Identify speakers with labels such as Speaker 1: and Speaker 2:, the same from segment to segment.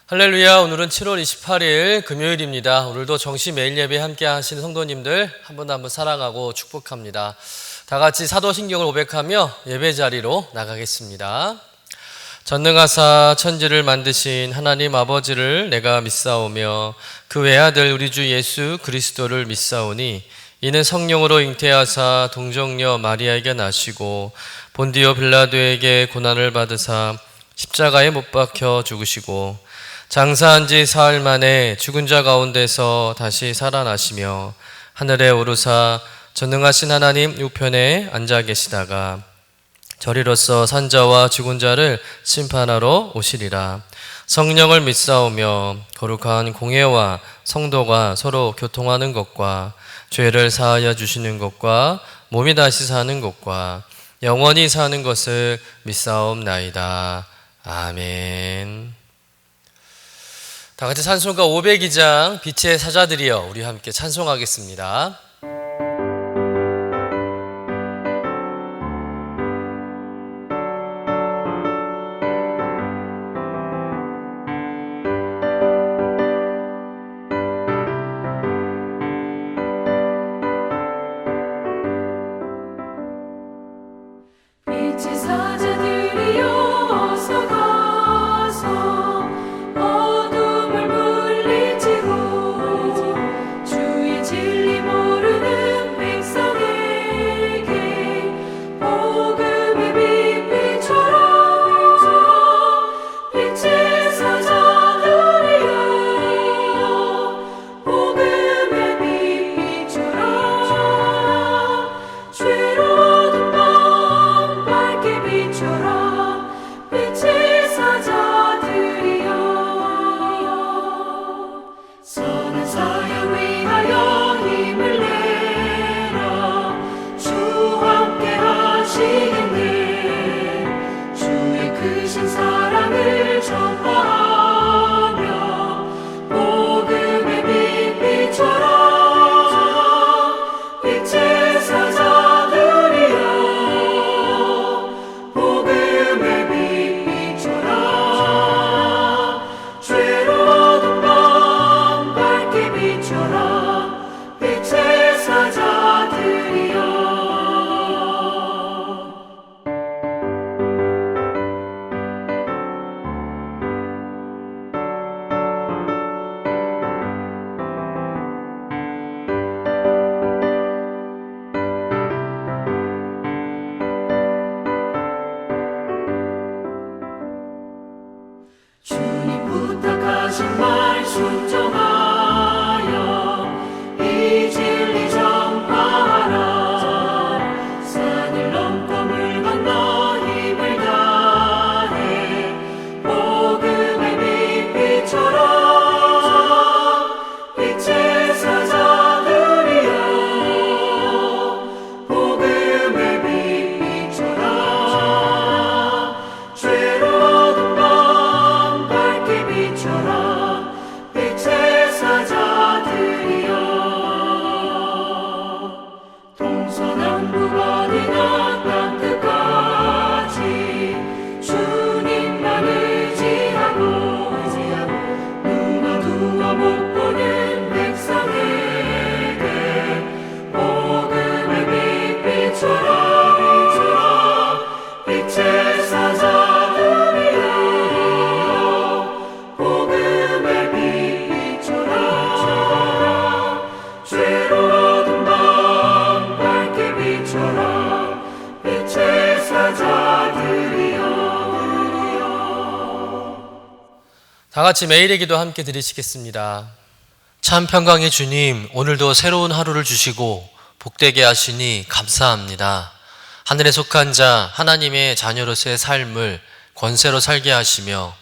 Speaker 1: 할렐루야. 오늘은 7월 28일 금요일입니다. 오늘도 정시 매일 예배 함께 하시는 성도님들 한 분 한 분 사랑하고 축복합니다. 다 같이 사도신경을 고백하며 예배 자리로 나가겠습니다. 전능하사 천지를 만드신 하나님 아버지를 내가 믿사오며 그 외아들 우리 주 예수 그리스도를 믿사오니 이는 성령으로 잉태하사 동정녀 마리아에게 나시고 본디오 빌라도에게 고난을 받으사 십자가에 못 박혀 죽으시고 장사한 지 사흘 만에 죽은 자 가운데서 다시 살아나시며 하늘에 오르사 전능하신 하나님 우편에 앉아 계시다가 저리로서 산자와 죽은 자를 심판하러 오시리라. 성령을 믿사오며 거룩한 공회와 성도가 서로 교통하는 것과 죄를 사하여 주시는 것과 몸이 다시 사는 것과 영원히 사는 것을 믿사옵나이다. 아멘. 다 같이 찬송가 502장 빛의 사자들이여 우리 함께 찬송하겠습니다. 다 같이 매일의 기도 함께 드리시겠습니다. 참 평강의 주님, 오늘도 새로운 하루를 주시고 복되게 하시니 감사합니다. 하늘에 속한 자 하나님의 자녀로서의 삶을 권세로 살게 하시며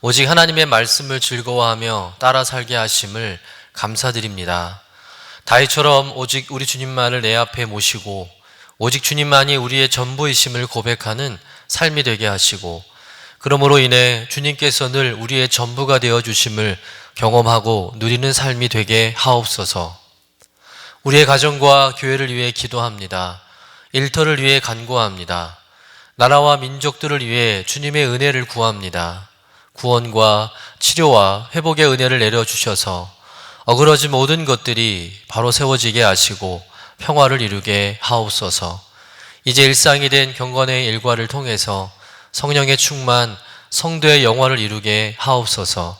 Speaker 1: 오직 하나님의 말씀을 즐거워하며 따라 살게 하심을 감사드립니다. 다윗처럼 오직 우리 주님만을 내 앞에 모시고 오직 주님만이 우리의 전부이심을 고백하는 삶이 되게 하시고 그러므로 인해 주님께서 늘 우리의 전부가 되어주심을 경험하고 누리는 삶이 되게 하옵소서. 우리의 가정과 교회를 위해 기도합니다. 일터를 위해 간구합니다. 나라와 민족들을 위해 주님의 은혜를 구합니다. 구원과 치료와 회복의 은혜를 내려주셔서 어그러진 모든 것들이 바로 세워지게 하시고 평화를 이루게 하옵소서. 이제 일상이 된 경건의 일과를 통해서 성령의 충만, 성도의 영화를 이루게 하옵소서.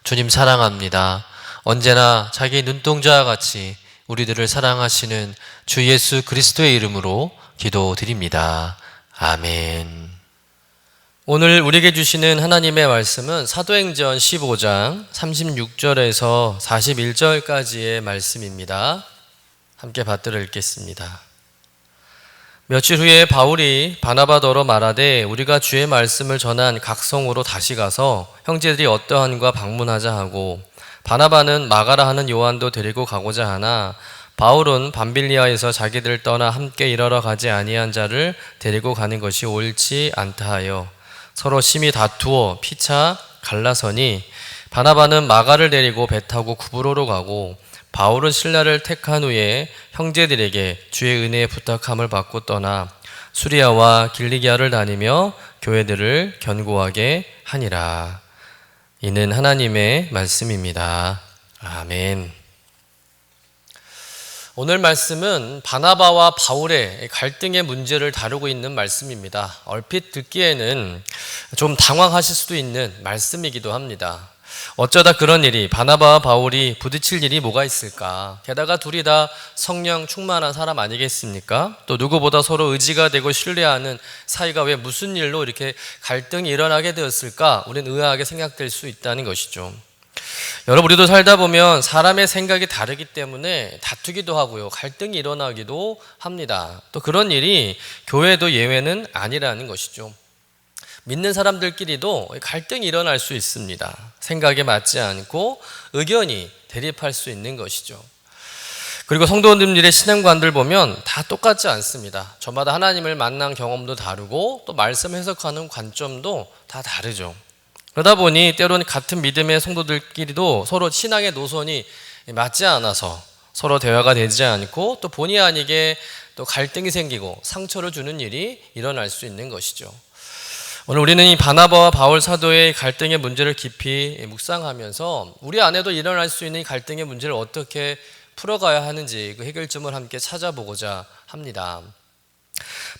Speaker 1: 주님 사랑합니다. 언제나 자기 눈동자와 같이 우리들을 사랑하시는 주 예수 그리스도의 이름으로 기도드립니다. 아멘. 오늘 우리에게 주시는 하나님의 말씀은 사도행전 15장 36절에서 41절까지의 말씀입니다. 함께 받들어 읽겠습니다. 며칠 후에 바울이 바나바더러 말하되 우리가 주의 말씀을 전한 각 성으로 다시 가서 형제들이 어떠한가 방문하자 하고, 바나바는 마가라 하는 요한도 데리고 가고자 하나 바울은 밤빌리아에서 자기들 떠나 함께 일하러 가지 아니한 자를 데리고 가는 것이 옳지 않다 하여 서로 심히 다투어 피차 갈라서니, 바나바는 마가를 데리고 배 타고 구브로로 가고 바울은 신라를 택한 후에 형제들에게 주의 은혜에 부탁함을 받고 떠나 수리아와 길리기아를 다니며 교회들을 견고하게 하니라. 이는 하나님의 말씀입니다. 아멘. 오늘 말씀은 바나바와 바울의 갈등의 문제를 다루고 있는 말씀입니다. 얼핏 듣기에는 좀 당황하실 수도 있는 말씀이기도 합니다. 어쩌다 그런 일이, 바나바와 바울이 부딪힐 일이 뭐가 있을까? 게다가 둘이 다 성령 충만한 사람 아니겠습니까? 또 누구보다 서로 의지가 되고 신뢰하는 사이가 왜 무슨 일로 이렇게 갈등이 일어나게 되었을까? 우리는 의아하게 생각될 수 있다는 것이죠. 여러분, 우리도 살다 보면 사람의 생각이 다르기 때문에 다투기도 하고요, 갈등이 일어나기도 합니다. 또 그런 일이 교회도 예외는 아니라는 것이죠. 믿는 사람들끼리도 갈등이 일어날 수 있습니다. 생각에 맞지 않고 의견이 대립할 수 있는 것이죠. 그리고 성도님들의 신앙관들 보면 다 똑같지 않습니다. 저마다 하나님을 만난 경험도 다르고 또 말씀 해석하는 관점도 다 다르죠. 그러다 보니 때로는 같은 믿음의 성도들끼리도 서로 신앙의 노선이 맞지 않아서 서로 대화가 되지 않고 또 본의 아니게 또 갈등이 생기고 상처를 주는 일이 일어날 수 있는 것이죠. 오늘 우리는 이 바나바와 바울 사도의 갈등의 문제를 깊이 묵상하면서 우리 안에도 일어날 수 있는 갈등의 문제를 어떻게 풀어가야 하는지 그 해결점을 함께 찾아보고자 합니다.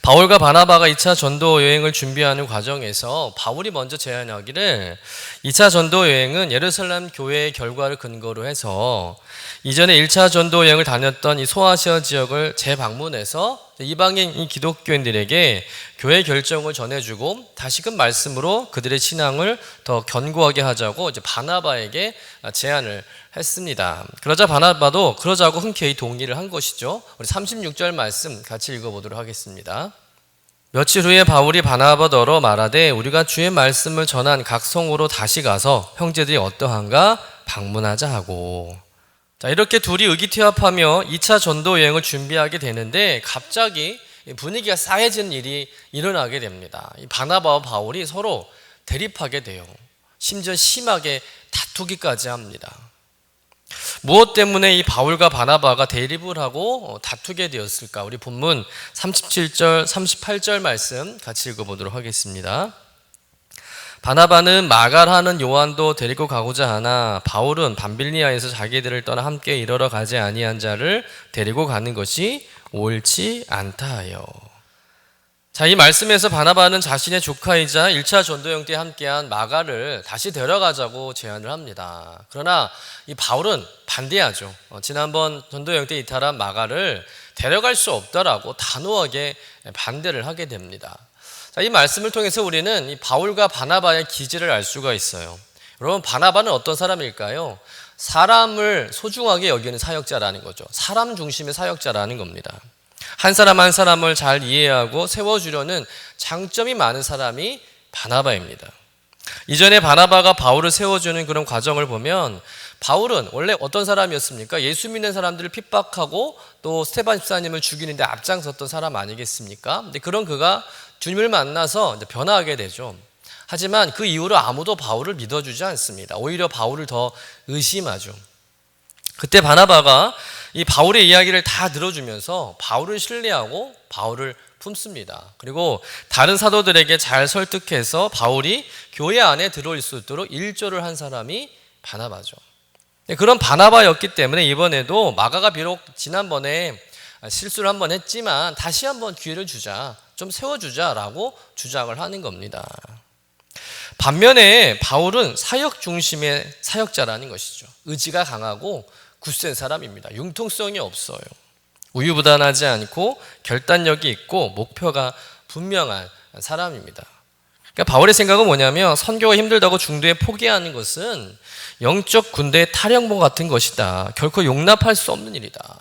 Speaker 1: 바울과 바나바가 2차 전도 여행을 준비하는 과정에서 바울이 먼저 제안하기를 2차 전도 여행은 예루살렘 교회의 결과를 근거로 해서 이전에 1차 전도 여행을 다녔던 이 소아시아 지역을 재방문해서 이방인 기독교인들에게 교회 결정을 전해주고 다시금 말씀으로 그들의 신앙을 더 견고하게 하자고 이제 바나바에게 제안을 했습니다. 그러자 바나바도 그러자고 흔쾌히 동의를 한 것이죠. 우리 36절 말씀 같이 읽어보도록 하겠습니다. 며칠 후에 바울이 바나바더러 말하되 우리가 주의 말씀을 전한 각 성으로 다시 가서 형제들이 어떠한가 방문하자 하고, 자, 이렇게 둘이 의기투합하며 2차 전도 여행을 준비하게 되는데 갑자기 분위기가 싸해지는 일이 일어나게 됩니다. 이 바나바와 바울이 서로 대립하게 돼요. 심지어 심하게 다투기까지 합니다. 무엇 때문에 이 바울과 바나바가 대립을 하고 다투게 되었을까? 우리 본문 37절, 38절 말씀 같이 읽어보도록 하겠습니다. 바나바는 마가라 하는 요한도 데리고 가고자 하나 바울은 밤빌리아에서 자기들을 떠나 함께 일하러 가지 아니한 자를 데리고 가는 것이 옳지 않다 하여. 자, 이 말씀에서 바나바는 자신의 조카이자 1차 전도여행 때 함께한 마가를 다시 데려가자고 제안을 합니다. 그러나 이 바울은 반대하죠. 지난번 전도여행 때 이탈한 마가를 데려갈 수 없다라고 단호하게 반대를 하게 됩니다. 자, 이 말씀을 통해서 우리는 이 바울과 바나바의 기질을 알 수가 있어요. 여러분, 바나바는 어떤 사람일까요? 사람을 소중하게 여기는 사역자라는 거죠. 사람 중심의 사역자라는 겁니다. 한 사람 한 사람을 잘 이해하고 세워주려는 장점이 많은 사람이 바나바입니다. 이전에 바나바가 바울을 세워주는 그런 과정을 보면 바울은 원래 어떤 사람이었습니까? 예수 믿는 사람들을 핍박하고 또 스데반 집사님을 죽이는데 앞장섰던 사람 아니겠습니까? 근데 그런 그가 주님을 만나서 이제 변화하게 되죠. 하지만 그 이후로 아무도 바울을 믿어주지 않습니다. 오히려 바울을 더 의심하죠. 그때 바나바가 이 바울의 이야기를 다 들어주면서 바울을 신뢰하고 바울을 품습니다. 그리고 다른 사도들에게 잘 설득해서 바울이 교회 안에 들어올 수 있도록 일조를 한 사람이 바나바죠. 그런 바나바였기 때문에 이번에도 마가가 비록 지난번에 실수를 한번 했지만 다시 한번 기회를 주자, 좀 세워주자라고 주장을 하는 겁니다. 반면에 바울은 사역 중심의 사역자라는 것이죠. 의지가 강하고 굳센 사람입니다. 융통성이 없어요. 우유부단하지 않고 결단력이 있고 목표가 분명한 사람입니다. 그러니까 바울의 생각은 뭐냐면 선교가 힘들다고 중도에 포기하는 것은 영적 군대의 탈영모 같은 것이다. 결코 용납할 수 없는 일이다.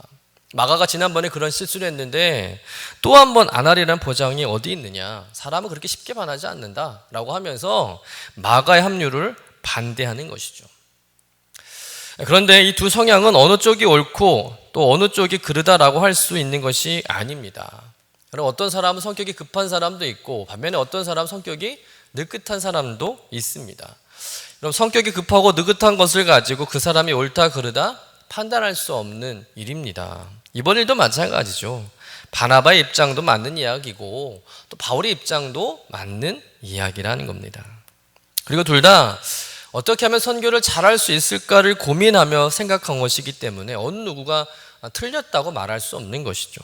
Speaker 1: 마가가 지난번에 그런 실수를 했는데 또 한 번 안 하리라는 보장이 어디 있느냐. 사람은 그렇게 쉽게 반하지 않는다라고 하면서 마가의 합류를 반대하는 것이죠. 그런데 이 두 성향은 어느 쪽이 옳고 또 어느 쪽이 그르다라고 할 수 있는 것이 아닙니다. 그럼 어떤 사람은 성격이 급한 사람도 있고 반면에 어떤 사람은 성격이 느긋한 사람도 있습니다. 그럼 성격이 급하고 느긋한 것을 가지고 그 사람이 옳다 그르다 판단할 수 없는 일입니다. 이번 일도 마찬가지죠. 바나바의 입장도 맞는 이야기고 또 바울의 입장도 맞는 이야기라는 겁니다. 그리고 둘 다 어떻게 하면 선교를 잘할 수 있을까를 고민하며 생각한 것이기 때문에 어느 누구가 틀렸다고 말할 수 없는 것이죠.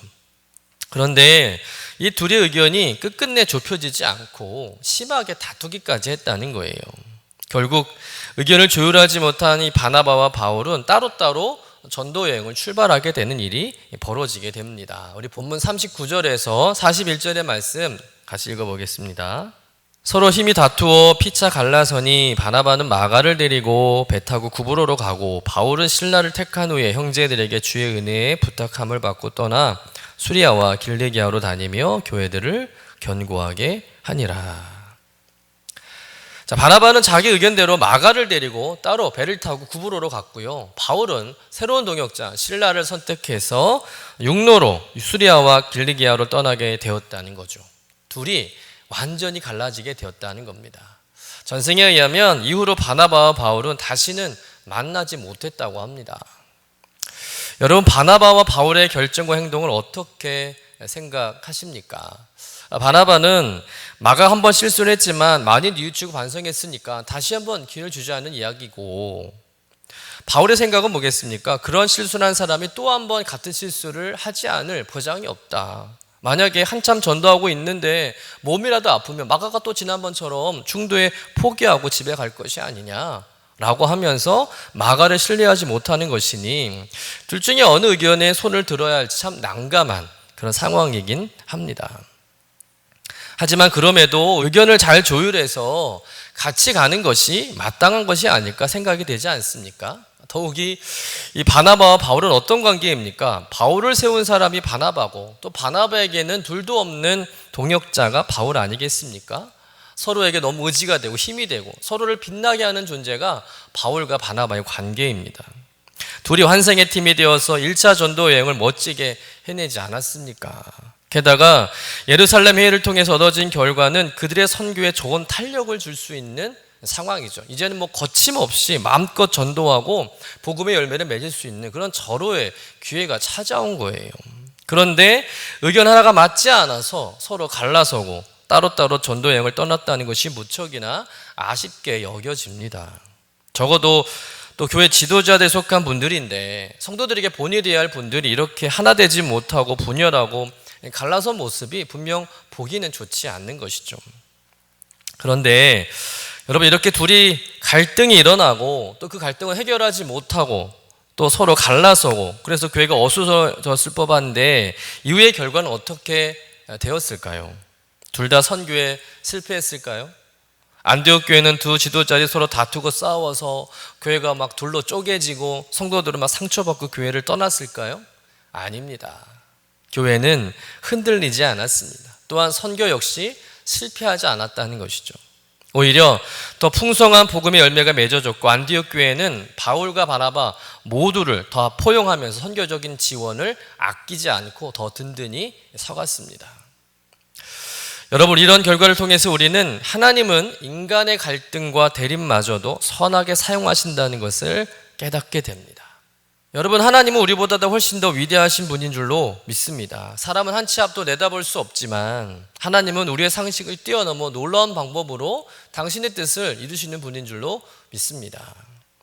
Speaker 1: 그런데 이 둘의 의견이 끝끝내 좁혀지지 않고 심하게 다투기까지 했다는 거예요. 결국 의견을 조율하지 못한 이 바나바와 바울은 따로따로 전도 여행을 출발하게 되는 일이 벌어지게 됩니다. 우리 본문 39절에서 41절의 말씀 같이 읽어보겠습니다. 서로 힘이 다투어 피차 갈라서니 바나바는 마가를 데리고 배 타고 구브로로 가고 바울은 실라를 택한 후에 형제들에게 주의 은혜에 부탁함을 받고 떠나 수리아와 길리기아로 다니며 교회들을 견고하게 하니라. 자, 바나바는 자기 의견대로 마가를 데리고 따로 배를 타고 구브로로 갔고요. 바울은 새로운 동역자 실라를 선택해서 육로로 수리아와 길리기아로 떠나게 되었다는 거죠. 둘이 완전히 갈라지게 되었다는 겁니다. 전승에 의하면 이후로 바나바와 바울은 다시는 만나지 못했다고 합니다. 여러분, 바나바와 바울의 결정과 행동을 어떻게 생각하십니까? 바나바는 마가 한번 실수를 했지만 많이 뉘우치고 반성했으니까 다시 한번 기회를 주자는 이야기고, 바울의 생각은 뭐겠습니까? 그런 실수를 한 사람이 또 한번 같은 실수를 하지 않을 보장이 없다. 만약에 한참 전도하고 있는데 몸이라도 아프면 마가가 또 지난번처럼 중도에 포기하고 집에 갈 것이 아니냐라고 하면서 마가를 신뢰하지 못하는 것이니 둘 중에 어느 의견에 손을 들어야 할지 참 난감한 그런 상황이긴 합니다. 하지만 그럼에도 의견을 잘 조율해서 같이 가는 것이 마땅한 것이 아닐까 생각이 되지 않습니까? 더욱이 이 바나바와 바울은 어떤 관계입니까? 바울을 세운 사람이 바나바고 또 바나바에게는 둘도 없는 동역자가 바울 아니겠습니까? 서로에게 너무 의지가 되고 힘이 되고 서로를 빛나게 하는 존재가 바울과 바나바의 관계입니다. 둘이 환생의 팀이 되어서 1차 전도 여행을 멋지게 해내지 않았습니까? 게다가 예루살렘 회의를 통해서 얻어진 결과는 그들의 선교에 좋은 탄력을 줄 수 있는 상황이죠. 이제는 뭐 거침없이 마음껏 전도하고 복음의 열매를 맺을 수 있는 그런 절호의 기회가 찾아온 거예요. 그런데 의견 하나가 맞지 않아서 서로 갈라서고 따로따로 전도 여행을 떠났다는 것이 무척이나 아쉽게 여겨집니다. 적어도 또 교회 지도자들에 속한 분들인데 성도들에게 본이 되어야 할 분들이 이렇게 하나 되지 못하고 분열하고 갈라선 모습이 분명 보기는 좋지 않는 것이죠. 그런데 여러분, 이렇게 둘이 갈등이 일어나고 또 그 갈등을 해결하지 못하고 또 서로 갈라서고 그래서 교회가 어수선해졌을 법한데 이후의 결과는 어떻게 되었을까요? 둘 다 선교에 실패했을까요? 안디옥 교회는 두 지도자들이 서로 다투고 싸워서 교회가 막 둘로 쪼개지고 성도들은 막 상처받고 교회를 떠났을까요? 아닙니다. 교회는 흔들리지 않았습니다. 또한 선교 역시 실패하지 않았다는 것이죠. 오히려 더 풍성한 복음의 열매가 맺어졌고 안디옥 교회는 바울과 바나바 모두를 더 포용하면서 선교적인 지원을 아끼지 않고 더 든든히 서갔습니다. 여러분, 이런 결과를 통해서 우리는 하나님은 인간의 갈등과 대립마저도 선하게 사용하신다는 것을 깨닫게 됩니다. 여러분, 하나님은 우리보다 훨씬 더 위대하신 분인 줄로 믿습니다. 사람은 한 치 앞도 내다볼 수 없지만 하나님은 우리의 상식을 뛰어넘어 놀라운 방법으로 당신의 뜻을 이루시는 분인 줄로 믿습니다.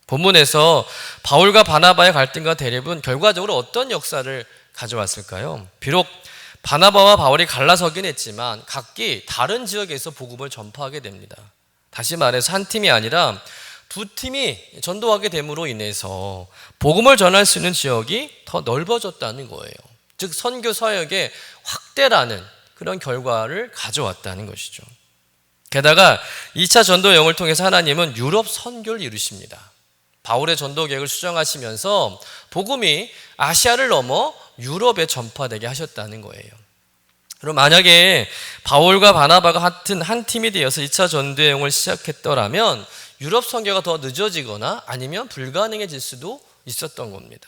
Speaker 1: 본문에서 바울과 바나바의 갈등과 대립은 결과적으로 어떤 역사를 가져왔을까요? 비록 바나바와 바울이 갈라서긴 했지만 각기 다른 지역에서 복음을 전파하게 됩니다. 다시 말해서 한 팀이 아니라 두 팀이 전도하게 됨으로 인해서 복음을 전할 수 있는 지역이 더 넓어졌다는 거예요. 즉 선교 사역의 확대라는 그런 결과를 가져왔다는 것이죠. 게다가 2차 전도 여행을 통해서 하나님은 유럽 선교를 이루십니다. 바울의 전도 계획을 수정하시면서 복음이 아시아를 넘어 유럽에 전파되게 하셨다는 거예요. 그럼 만약에 바울과 바나바가 같은 한 팀이 되어서 2차 전도 여행을 시작했더라면 유럽 선교가 더 늦어지거나 아니면 불가능해질 수도 있었던 겁니다.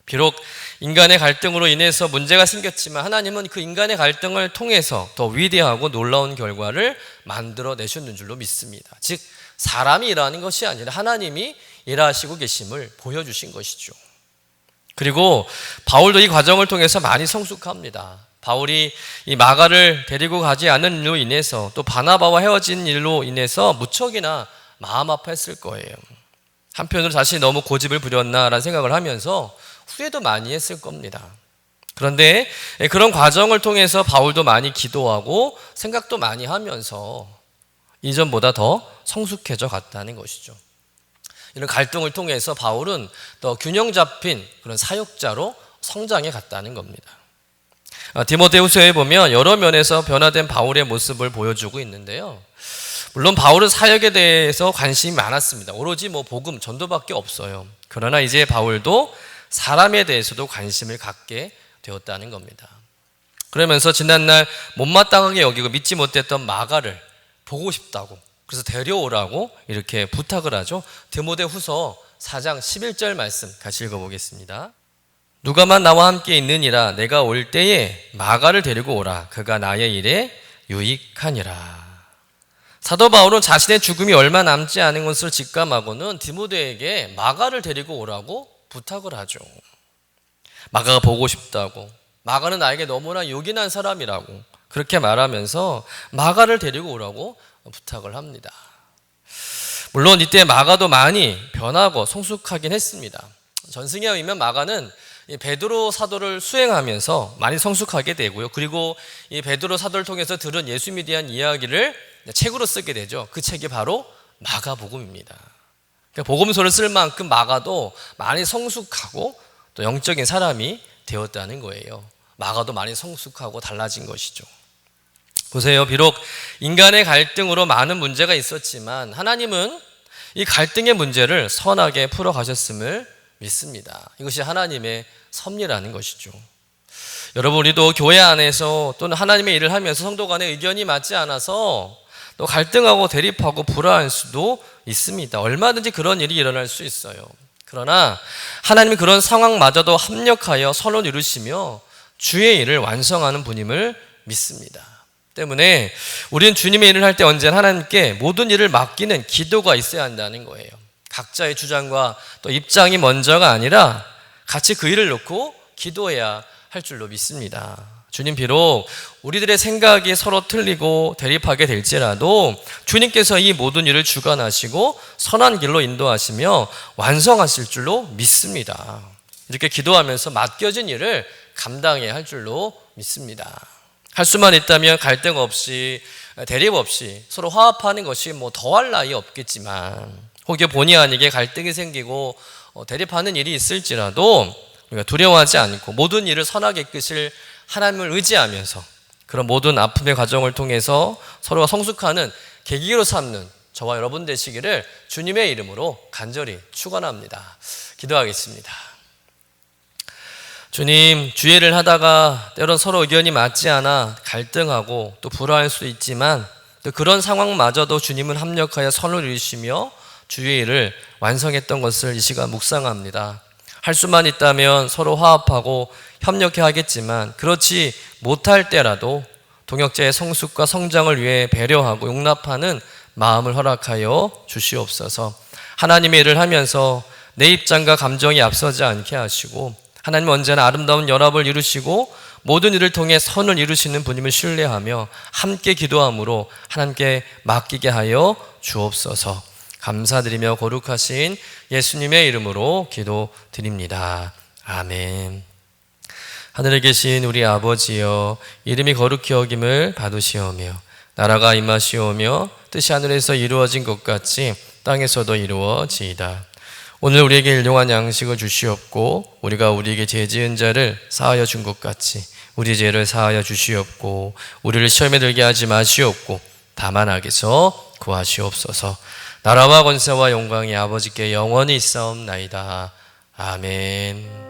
Speaker 1: 비록 인간의 갈등으로 인해서 문제가 생겼지만 하나님은 그 인간의 갈등을 통해서 더 위대하고 놀라운 결과를 만들어내셨는 줄로 믿습니다. 즉 사람이 일하는 것이 아니라 하나님이 일하시고 계심을 보여주신 것이죠. 그리고 바울도 이 과정을 통해서 많이 성숙합니다. 바울이 이 마가를 데리고 가지 않은 일로 인해서 또 바나바와 헤어진 일로 인해서 무척이나 마음 아파했을 거예요. 한편으로 자신이 너무 고집을 부렸나라는 생각을 하면서 후회도 많이 했을 겁니다. 그런데 그런 과정을 통해서 바울도 많이 기도하고 생각도 많이 하면서 이전보다 더 성숙해져 갔다는 것이죠. 이런 갈등을 통해서 바울은 더 균형 잡힌 그런 사역자로 성장해 갔다는 겁니다. 디모데후서에 보면 여러 면에서 변화된 바울의 모습을 보여주고 있는데요. 물론 바울은 사역에 대해서 관심이 많았습니다. 오로지 복음, 전도밖에 없어요. 그러나 이제 바울도 사람에 대해서도 관심을 갖게 되었다는 겁니다. 그러면서 지난날 못마땅하게 여기고 믿지 못했던 마가를 보고 싶다고, 그래서 데려오라고 이렇게 부탁을 하죠. 디모데후서 4장 11절 말씀 같이 읽어보겠습니다. 누가만 나와 함께 있느니라. 내가 올 때에 마가를 데리고 오라. 그가 나의 일에 유익하니라. 사도 바울은 자신의 죽음이 얼마 남지 않은 것을 직감하고는 디모데에게 마가를 데리고 오라고 부탁을 하죠. 마가가 보고 싶다고, 마가는 나에게 너무나 요긴한 사람이라고 그렇게 말하면서 마가를 데리고 오라고 부탁을 합니다. 물론 이때 마가도 많이 변하고 성숙하긴 했습니다. 전승에 의하면 마가는 이 베드로 사도를 수행하면서 많이 성숙하게 되고요. 그리고 이 베드로 사도를 통해서 들은 예수님에 대한 이야기를 책으로 쓰게 되죠. 그 책이 바로 마가복음입니다. 그러니까 복음서를 쓸 만큼 마가도 많이 성숙하고 또 영적인 사람이 되었다는 거예요. 마가도 많이 성숙하고 달라진 것이죠. 보세요. 비록 인간의 갈등으로 많은 문제가 있었지만 하나님은 이 갈등의 문제를 선하게 풀어가셨음을 믿습니다. 이것이 하나님의 섭리라는 것이죠. 여러분, 우리도 교회 안에서 또는 하나님의 일을 하면서 성도 간의 의견이 맞지 않아서 또 갈등하고 대립하고 불화할 수도 있습니다. 얼마든지 그런 일이 일어날 수 있어요. 그러나 하나님이 그런 상황마저도 합력하여 선을 이루시며 주의 일을 완성하는 분임을 믿습니다. 때문에 우리는 주님의 일을 할 때 언제나 하나님께 모든 일을 맡기는 기도가 있어야 한다는 거예요. 각자의 주장과 또 입장이 먼저가 아니라 같이 그 일을 놓고 기도해야 할 줄로 믿습니다. 주님, 비록 우리들의 생각이 서로 틀리고 대립하게 될지라도 주님께서 이 모든 일을 주관하시고 선한 길로 인도하시며 완성하실 줄로 믿습니다. 이렇게 기도하면서 맡겨진 일을 감당해야 할 줄로 믿습니다. 할 수만 있다면 갈등 없이 대립 없이 서로 화합하는 것이 더할 나위 없겠지만 혹여 본의 아니게 갈등이 생기고 대립하는 일이 있을지라도 우리가 두려워하지 않고 모든 일을 선하게 이끄실 하나님을 의지하면서 그런 모든 아픔의 과정을 통해서 서로가 성숙하는 계기로 삼는 저와 여러분 되시기를 주님의 이름으로 간절히 축원합니다. 기도하겠습니다. 주님, 주의를 하다가 때론 서로 의견이 맞지 않아 갈등하고 또 불화할 수도 있지만 또 그런 상황마저도 주님은 합력하여 선을 이루시며 주의 일을 완성했던 것을 이 시간 묵상합니다. 할 수만 있다면 서로 화합하고 협력해야 하겠지만 그렇지 못할 때라도 동역자의 성숙과 성장을 위해 배려하고 용납하는 마음을 허락하여 주시옵소서. 하나님의 일을 하면서 내 입장과 감정이 앞서지 않게 하시고 하나님 언제나 아름다운 연합을 이루시고 모든 일을 통해 선을 이루시는 분임을 신뢰하며 함께 기도함으로 하나님께 맡기게 하여 주옵소서. 감사드리며 거룩하신 예수님의 이름으로 기도드립니다. 아멘. 하늘에 계신 우리 아버지여, 이름이 거룩히 여김을 받으시오며 나라가 임하시오며 뜻이 하늘에서 이루어진 것 같이 땅에서도 이루어지이다. 오늘 우리에게 일용할 양식을 주시옵고 우리가 우리에게 죄 지은 자를 사하여 준 것 같이 우리 죄를 사하여 주시옵고 우리를 시험에 들게 하지 마시옵고 다만 악에서 구하시옵소서. 나라와 권세와 영광이 아버지께 영원히 있사옵나이다. 아멘.